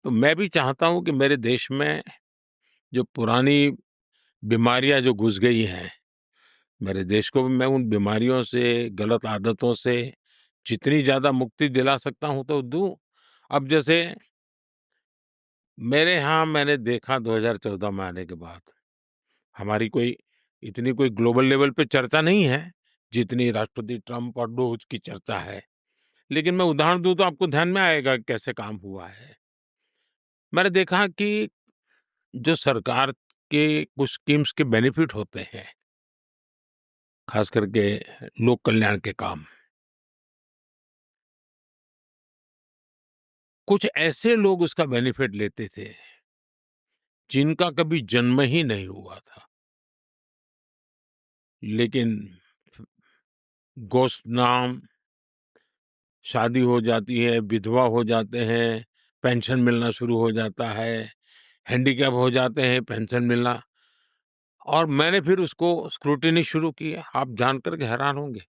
तो मैं भी चाहता हूँ कि मेरे देश में जो पुरानी बीमारियाँ जो घुस गई हैं, मेरे देश को भी मैं उन बीमारियों से, गलत आदतों से जितनी ज़्यादा मुक्ति दिला सकता हूँ तो दूँ। अब जैसे मेरे यहाँ मैंने देखा 2014 में आने के बाद, हमारी कोई इतनी कोई ग्लोबल लेवल पे चर्चा नहीं है, जितनी राष्ट्रपति ट्रम्प और डोज की चर्चा है। लेकिन मैं उदाहरण दूँ तो आपको ध्यान में आएगा कैसे काम हुआ है। मैंने देखा कि जो सरकार के कुछ स्कीम्स के बेनिफिट होते हैं, खास करके लोक कल्याण के काम, कुछ ऐसे लोग उसका बेनिफिट लेते थे, जिनका कभी जन्म ही नहीं हुआ था। लेकिन गोष्ठ नाम, शादी हो जाती है, विधवा हो जाते हैं, पेंशन मिलना शुरू हो जाता है, हैंडीकैप हो जाते हैं, पेंशन मिलना। और मैंने फिर उसको स्क्रूटिनी शुरू किया। आप जानकर के हैरान होंगे।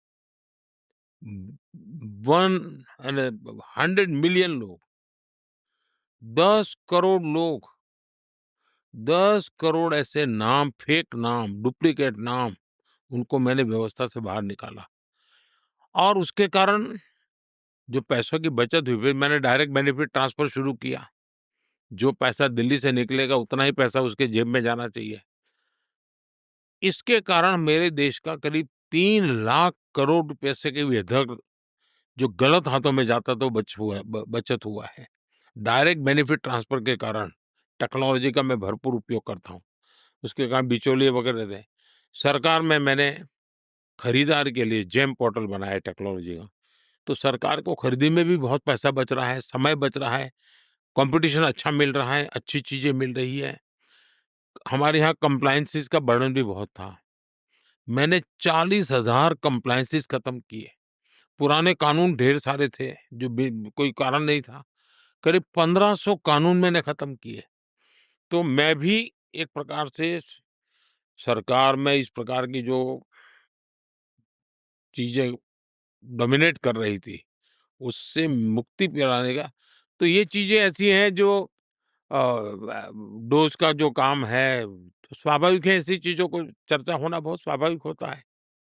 100 मिलियन लोग, 10 करोड़ लोग, 10 करोड़ ऐसे नाम, फेक नाम, डुप्लीकेट नाम, उनको मैंने व्यवस्था से बाहर निकाला। और उसके कारण जो पैसों की बचत हुई, फिर मैंने डायरेक्ट बेनिफिट ट्रांसफर शुरू किया। जो पैसा दिल्ली से निकलेगा, उतना ही पैसा उसके जेब में जाना चाहिए। इसके कारण मेरे देश का करीब 3 लाख करोड़ रुपए से के भी अधिक जो गलत हाथों में जाता तो बचत हुआ है। डायरेक्ट बेनिफिट ट्रांसफर के कारण टेक्नोलॉजी का मैं भरपूर उपयोग करता हूँ। उसके कारण बिचौलिए वगैरह थे। सरकार में मैंने खरीदार के लिए जेम पोर्टल बनाया है टेक्नोलॉजी का। तो सरकार को खरीदी में भी बहुत पैसा बच रहा है, समय बच रहा है, कॉम्पिटिशन अच्छा मिल रहा है, अच्छी चीज़ें मिल रही है। हमारे यहाँ कंप्लायंसेस का बर्डन भी बहुत था। मैंने 40,000 कंप्लायंसेस खत्म किए। पुराने कानून ढेर सारे थे, जो बे कोई कारण नहीं था। करीब 1500 कानून मैंने खत्म किए। तो मैं भी एक प्रकार से सरकार में इस प्रकार की जो चीज़ें डोमिनेट कर रही थी, उससे मुक्ति दिलाने का। तो ये चीज़ें ऐसी हैं जो डोज़ का जो काम है, तो स्वाभाविक है ऐसी चीज़ों को चर्चा होना बहुत स्वाभाविक होता है।